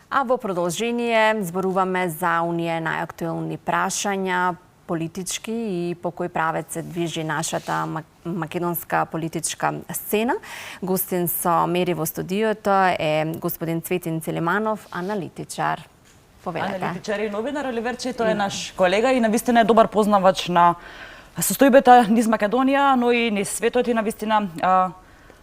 А во продолжение зборуваме за оние најактуелни прашања, политички и по кој правец се движи нашата македонска политичка сцена. Гостин со мери во студиото е господин Цветин Целиманов, аналитичар. Повелете. Аналитичар и новинар, Оливерче, тој е наш колега и навистина е добар познавач на состојбата низ Македонија, но и низ светот и навистина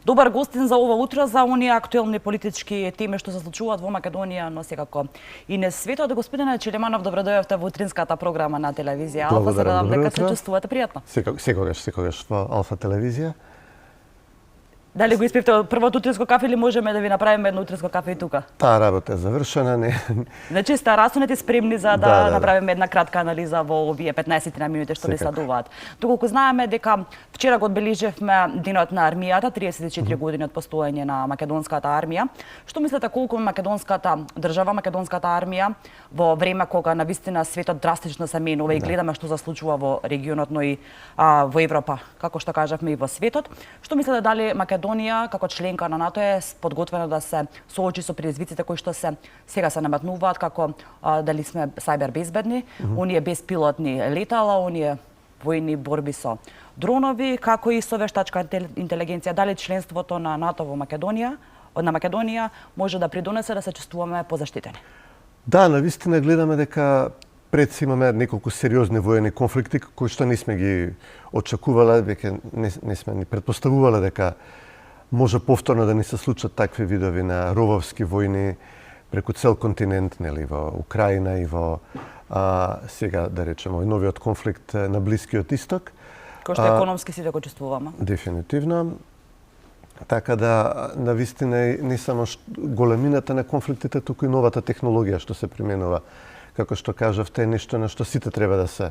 добар гостин за ова утро за оние актуелни политички теми што се случуваат во Македонија, но секако и низ светот. Господине Целиманов, добродојавте во утринската програма на телевизија Алфа. Се надам дека се чувствувате пријатно. Секогаш во Алфа телевизија. Дали го испивте првото утринско кафе или можеме да ви направиме едно утринско кафе и тука? Таа работа е завршена, не. Значи сте расунети спремни за да направиме една кратка анализа во овие 15 минути што ни следуваат. Доколку знаеме дека вчера го одбележивме денот на армијата, 34 години од постоење на македонската армија. Што мислите колку македонската држава, македонската армија во време кога навистина светот драстично се менува и гледаме што се случува во регионот, но и во Европа, како што кажавме и во светот. Што мислите дали Македонија како членка на НАТО е подготвена да се соочи со предизвиците кои што сега се наметнуваат, како дали сме сајбер безбедни, оние безпилотни летала, оние војни борби со дронови, како и со вештачка интелигенција, дали членството на НАТО во Македонија може да придонесе да се чувствуваме позаштитени? Да, навистина гледаме дека пред се имаме неколку сериозни воени конфликти кои што не сме ги очекувале, веќе не сме ни претпоставувале дека може повторно да ни се случат такви видови на рововски војни преку цел континент, нели, во Украина и во сега, да речеме, и новиот конфликт на Блискиот Исток. Кој што економски си да го чувствуваме. Дефинитивно. Така да, навистина не само големината на конфликтите, туку и новата технологија што се применува. Како што кажавте, е нешто на што сите треба да се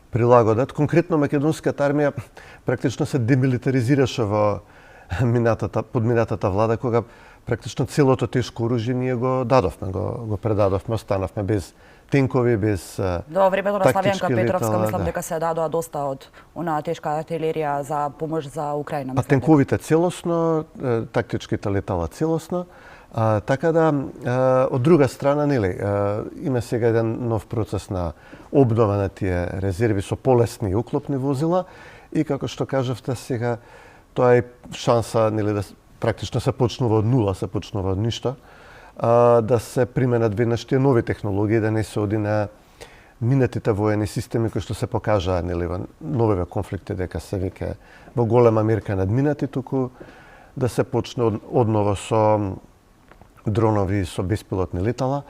прилагодат. Конкретно македонската армија практично се демилитаризираше во подминатата влада, кога практично целото тешко оружје ние го дадовме, го предадовме, останавме без тенкови, без до времето на Славјанка Петровска, мислам дека се дадоа доста од онаа тешка артилерија за помош за Украина. А тенковите целосно, тактичките летала целосно. Така да, од друга страна, нели, има сега еден нов процес на обнова на тие резерви со полесни и уклопни возила и како што кажавте сега, тоа е шанса, нели, да практично се почнува од нула, се почнува од ништо, да се применат веднаш тие нови технологии, да не се оди на минатите воени системи кои што се покажаа, нели, во новиве конфликти дека се веќе во голема мерка надминати, туку да се почне одново со дронови, со беспилотни летала.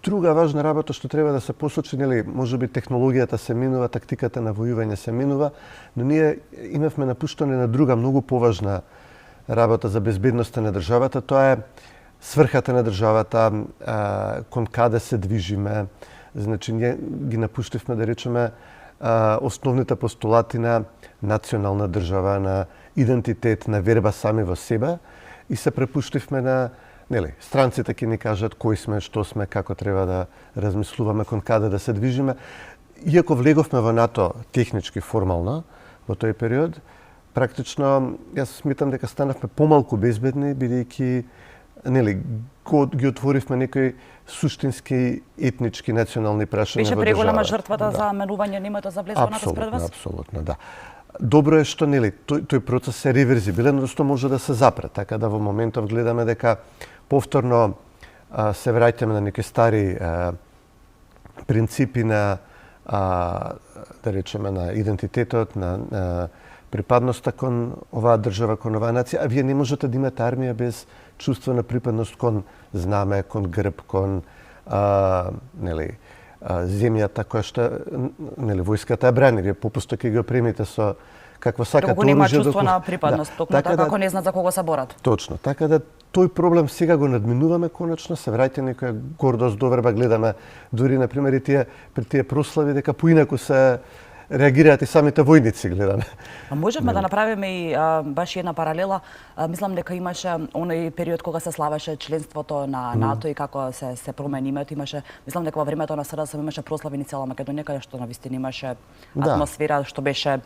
Друга важна работа што треба да се посочи, нели, можеби технологијата се менува, тактиката на војување се менува, но ние имавме напуштане на друга многу поважна работа за безбедноста на државата, тоа е сврхата на државата, кон каде се движиме. Значи, ние ги напуштивме, да речеме, основните постулати на национална држава, на идентитет, на верба сами во себе и се препуштивме на, нели, странците ќе ни кажат кои сме, што сме, како треба да размислуваме, кон каде да се движиме. Иако влеговме во НАТО технички, формално, во тој период, практично, јас сметам дека станавме помалку безбедни, бидејќи, нели, ги отворивме некои суштински етнички национални прашања во државата. Беше преголема жртвата за менување немото за влез во НАТО според вас? Апсолутно, да. Добро е што, нели, тој процес е реверзибилен, односно може да се запре, така да во моментов гледаме дека повторно се враќаме на некои стари принципи на, да речеме, на идентитетот, на припадноста кон оваа држава, кон оваа нација, а вие не можете да имате армија без чувство на припадност кон знаме, кон грб, кон нели, земјата која што, нели, војската ја брани, вие попусто ќе ги опремите со какво сакате оружје. Нема чувство на припадност, токму така како не знаат за кого се борат. Точно, така да тој проблем сега го надминуваме конечно, се враќа некоја гордост, доверба, гледаме дури на пример и пред тие прослави дека поинаку се реагираат и самите војници, гледаме. А можеме да направиме и баш една паралела. Мислам дека имаше оној период кога се славеше членството на НАТО и како се промени името. Имаше, мислам дека во времето на СДСМ имаше прослави низ цела Македонија, каде што навистина имаше атмосфера што беше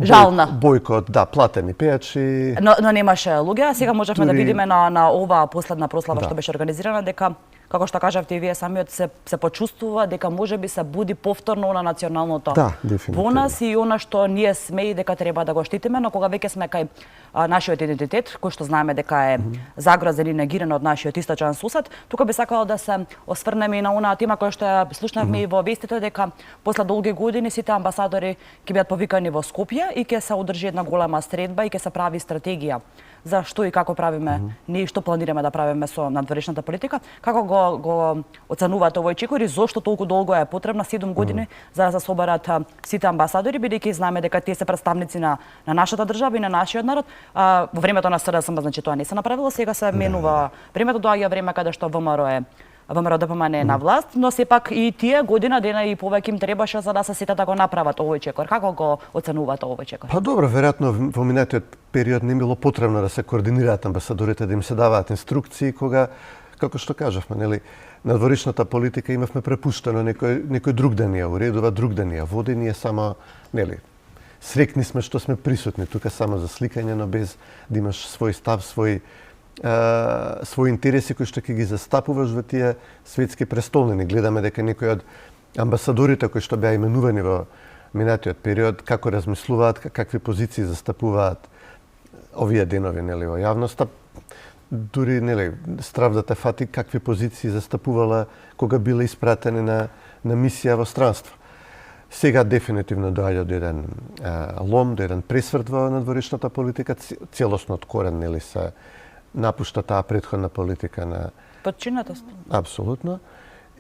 жална. Бојкот, да, платени пејачи. Но немаше луѓе, сега можевме да видиме на оваа последна прослава што беше организирана дека како што кажавте и вие самиот се почувствува дека можеби се буди повторно на националното во нас и она што ние сме и дека треба да го штитиме, но кога веќе сме кај нашиот идентитет, кој што знаеме дека е загрозен и негиран од нашиот источен сусед, тука би сакала да се осврнеме и на онаа тема која што ја слушнавме и во вестите дека после долги години сите амбасадори ќе бидат повикани во Скопје и ќе се одржи една голема средба и ќе се прави стратегија за што и како правиме, ние што планираме да правиме со надворешната политика, како го оценувате овој чекор и зошто толку долго е потребна 7 години за да се соберат сите амбасадори, бидејќи знаеме дека тие се представници на нашата држава и на нашиот народ. Во времето на СДСМ, значи тоа не се направило, сега се менува времето, доаѓа време каде што ВМРО ДПМН е на власт, но сепак и тие година дена и повеќе им требаше за да се сетат да го направат овој чекор. Како го оценувате овој чекор? Па добро, веројатно во минатиот период не било потребно да се координираат амбасадорите, да им се даваат инструкции кога, како што кажавме, нели, надворешната политика имавме препуштено некој друг да ни ја уредува, друг да ни ја води, ние само, нели, срекни сме што сме присутни тука само за сликање, но без да имаш свој став, свои интереси кои што ќе ги застапуваш во тие светски престолнини. Гледаме дека некои од амбасадорите кои што беа именувани во минатиот период како размислуваат, какви позиции застапуваат овие денови, нели, во јавноста. Дури, нели, страв да те фати какви позиции застапувала кога била испратени на мисија во странство. Сега дефинитивно доаѓа до еден лом, до еден пресврт во надворешната политика, целосно од корен, нели, се напушта таа претходна политика на подчинетост. Апсолутно.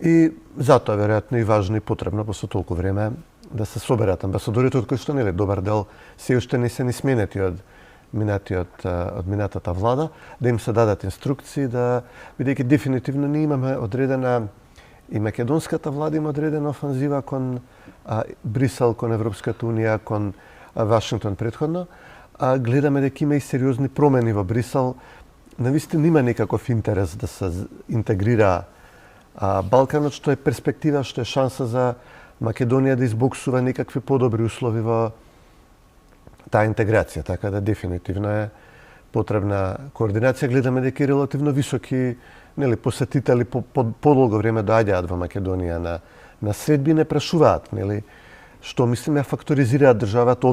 И затоа веројатно и важно и потребно после толку време да се соберат амбасадорите, од кои што, нели, добар дел се уште не се ни сменети од минатата влада, да им се дадат инструкции, да бидејќи дефинитивно ние имаме одредена и македонската влада има одредена офанзива кон Брисел, кон Европската унија, кон Вашингтон претходно, гледаме дека има и сериозни промени во Брисел. Навистина има некаков интерес да се интегрира Балканот, што е перспектива, што е шанса за Македонија да избоксува некакви подобри услови во таа интеграција, така да дефинитивно е потребна координација. Гледаме дека и релативно високи, нели, посетители подолго време доаѓаат во Македонија на средби, не прашуваат, нели, што мислиме факторизираат државата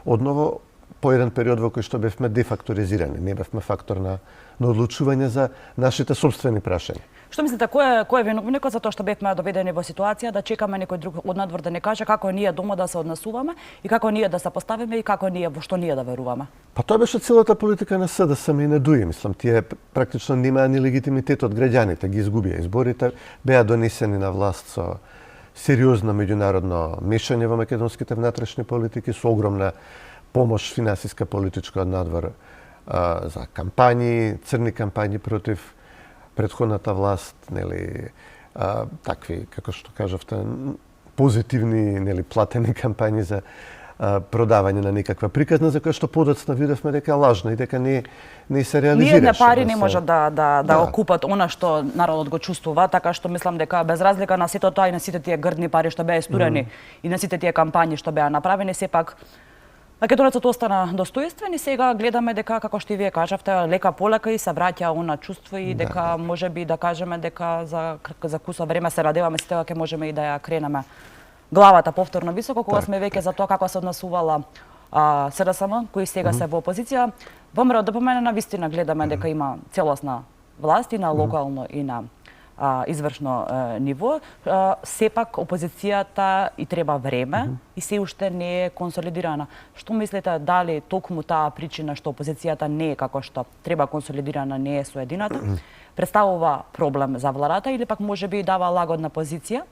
одново по еден период во кој што бевме дефакторизирани, не бевме фактор на одлучување за нашите собствени прашања. Што мислите, кој е виновникот за тоа што бевме доведени во ситуација да чекаме некој друг од надвор да не каже како ние дома да се однесуваме и како ние да се поставиме и како ние во што ние да веруваме? Па тоа беше целата политика на СДСМ и на ДУИ. Мислам, тие практично немаа ни легитимитет од граѓаните, ги изгубија изборите, беа донесени на власт со сериозно меѓународно мешање во македонските внатрешни политики, со огромна помош финансиска политичка од надвор за кампањи, црни кампањи против претходната власт, нели, такви, како што кажавте, позитивни, нели, платени кампањи за продавање на некаква приказна, за која што подоцна видевме дека е лажна и дека не се реализираше. Ние на пари не можат да окупат она што народот го чувствува, така што мислам дека без разлика на сето тоа и на сите тие грдни пари што беа истурени и на сите тие кампањи што беа направени, сепак македонецот остана достоинствен и сега гледаме дека, како што и вие кажавте, лека полека и се враќа она чувство и дека можеби да кажеме дека за кусо време се радеваме сите дека можеме и да ја кренеме главата повторно високо, кога сме веќе за тоа како се однесувала СДСМ, кои сега се во опозиција. ВМРО ДПМН навистина гледаме дека има целосна власт и на локално и на извршно ниво. Сепак опозицијата и треба време и се уште не е консолидирана. Што мислите, дали токму таа причина што опозицијата не е како што треба консолидирана, не е соедината, представува проблем за владата или пак можеби дава лагодна позиција?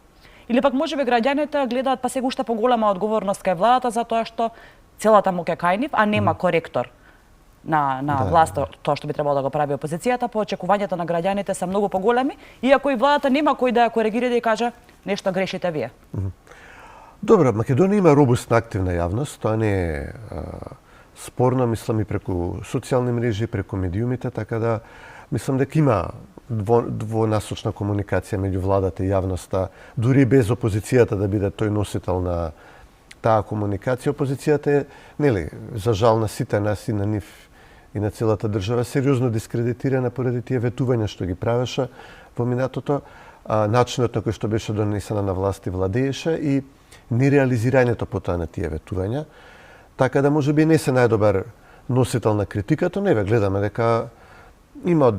Или пак можеби граѓаните гледаат па сега уште поголема одговорност кај владата затоа што целата моќ е кај нив, а нема коректор на власт, тоа што би требало да го прави опозицијата, по очекувањата на граѓаните се многу поголеми, иако и владата нема кој да ја коригира и да каже нешто грешите вие. Добро, Македонија има робустна активна јавност, тоа не е спорно, мислам и преку социјални мрежи, преку медиумите, така да мислам дека има двонасочна комуникација меѓу владата и јавноста, дури без опозицијата да биде тој носител на таа комуникација. Опозицијата е, нели, за жал на сите нас и на нив и на целата држава сериозно дискредитирана поради тие ветувања што ги правеше во минатото, начинот на кој што беше донесена на власт и владееше и нереализирањето потоа на тие ветувања. Така да можеби не се најдобар носител на критиката, но еве гледаме дека има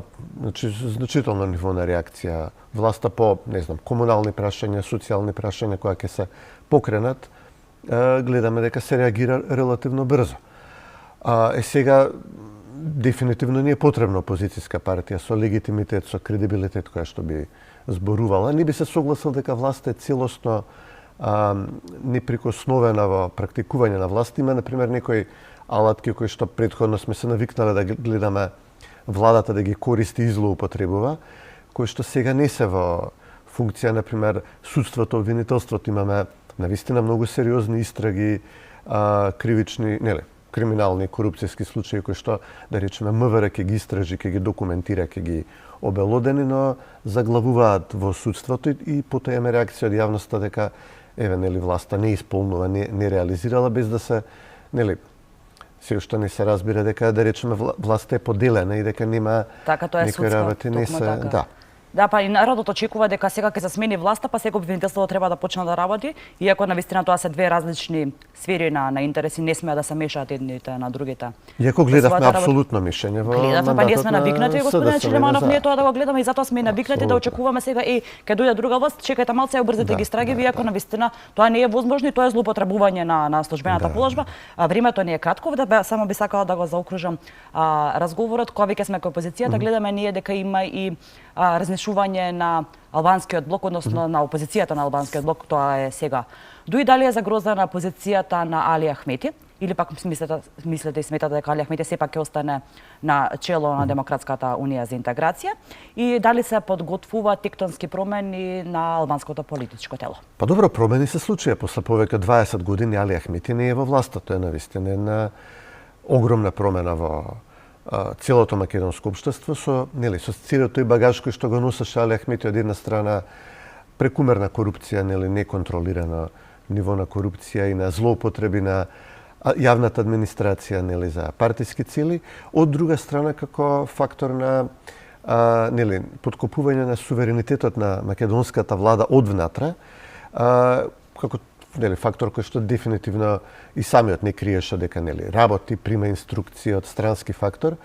значително ниво на реакција власта по, не знам, комунални прашања, социјални прашања кои ќе се покренат, гледаме дека се реагира релативно брзо. Сега дефинитивно не е потребна опозицијска партија со легитимитет, со кредибилитет која што би зборувала. Не би се согласил дека власта е целосно неприкосновена во практикување на власт. Има, например, некои алатки кои што претходно сме се навикнале да гледаме владата да ги користи и злоупотребува, кои што сега не се во функција, например, судството, обвинителството. Имаме навистина многу сериозни истраги, кривични, криминални, корупцијски случаи кои што, да речеме, МВР ќе ги истражи, ќе ги документира, ќе ги обелодени, но заглавуваат во судството и потоа имаме реакција од јавноста дека власта не исполнува, не реализирала, без да се, се уште не се разбира дека, да речеме, власта е поделена и дека нема некои работи, не се... Да. Да, па и народот очекува дека сега ќе се смени власта, па сега обвинителството треба да почне да работи, иако навистина тоа се две различни сфери на интереси, не смеа да се мешаат едните на другите. Иако гледавме апсолутно мишење во мандатот. Па ние сме навикнати, господине Чилиманов, ние тоа да го гледаме и затоа сме навикнати да очекуваме сега ќе дојде друга власт, чекајте малце, обрзете ги страги, иако навистина тоа не е возможно и тоа е злоупотребување на службената положба. Времето не е кратко, само би сакала да го заокружам разговорот, кога веќе сме кај опозицијата, гледаме ние дека има и разнесување на албанскиот блок, односно на опозицијата на албанскиот блок, тоа е сега. Дуи дали е загрозена позицијата на Али Ахмети, или пак мислите и сметате дека Али Ахмети сепак ќе остане на чело на Демократската унија за интеграција, и дали се подготвува тектонски промени на албанското политичко тело? Па добро, промени се случија. После повеќе 20 години Али Ахмети не е во власта. Тоа е навистина една огромна промена во целото македонско општество со целиот тој багаж кој што го носеше Али Ахмети, од една страна прекумерна корупција, неконтролирано ниво на корупција и на злоупотреби на јавната администрација за партиски цели, од друга страна како фактор на подкопување на суверенитетот на македонската влада од внатре, како фактор кој што дефинитивно и самиот не криеше дека работи, прима инструкции од странски фактор,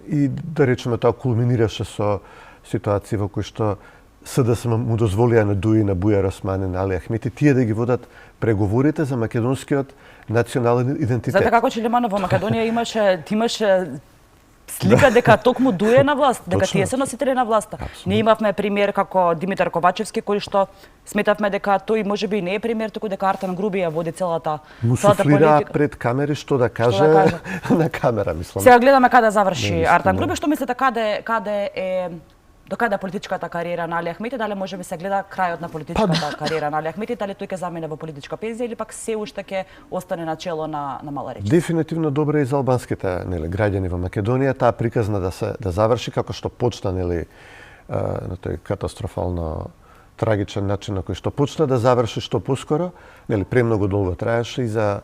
и да речеме тоа кулминираше со ситуации во кои што СДСМ му дозволија на Дуи, на Бујар Османи, на Али Ахмети тие да ги водат преговорите за македонскиот национален идентитет. Знаете како Чилиманов во Македонија имаше слика дека токму Дуе на власт, дека тие се носители на власта. Ние имавме пример како Димитар Ковачевски, кој што сметавме дека тој можеби не е пример, туку дека Артан Груби ја води целата политика. Пред камери што да каже на камера, мислам. Сега гледаме каде заврши Артан Груби, што мислите каде е до каде политичката кариера на Али Ахмети, дали може би се гледа крајот на политичката кариера на Али Ахмети, дали тој ќе замине во политичка пензија или пак се уште ќе остане на чело на мала речица? Дефинитивно добро и за албанските граѓани во Македонија таа приказна да заврши како што почна на тој катастрофално трагичен начин на кој што почна, да заврши што поскоро, премногу долго траеше и за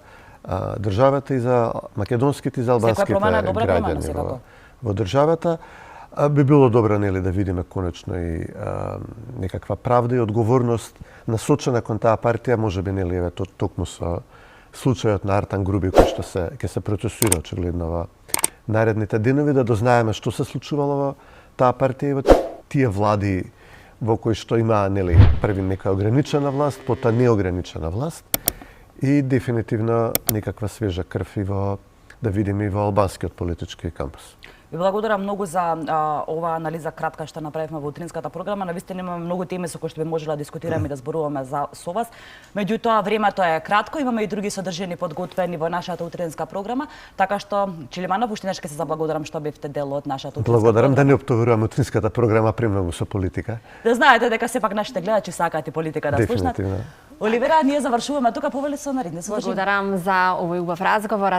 државата и за македонските и за албанските граѓани во државата. Би било добро да видиме конечно и некаква правда и одговорност насочена кон таа партија, можеби токму со случајот на Артан Груби кој што ќе се процесуира очигледно во наредните денови, да дознаеме што се случувало во таа партија и во тие влади во кои што има први нека ограничена власт, потоа неограничена власт и дефинитивно некаква свежа крв и да видиме и во албанскиот политички кампус. Ви благодарам многу за оваа анализа кратка што направивме во утринската програма. Навистина имаме многу теми со кои што би можеле да дискутираме и да зборуваме со вас. Меѓутоа времето е кратко, имаме и други содржини подготвени во нашата утринска програма, така што Чилиманов уште нешто ќе се заблагодарам што бевте дел од нашата утринска Благодарам програма. Да не оптоварувам утринската програма премногу со политика. Да знаете дека сепак нашите гледачи сакаат и политика да слушнат. Дефинитивно. Оливера, ние завршуваме тука, повели со наредни содржини. Благодарам за овој убав разговор.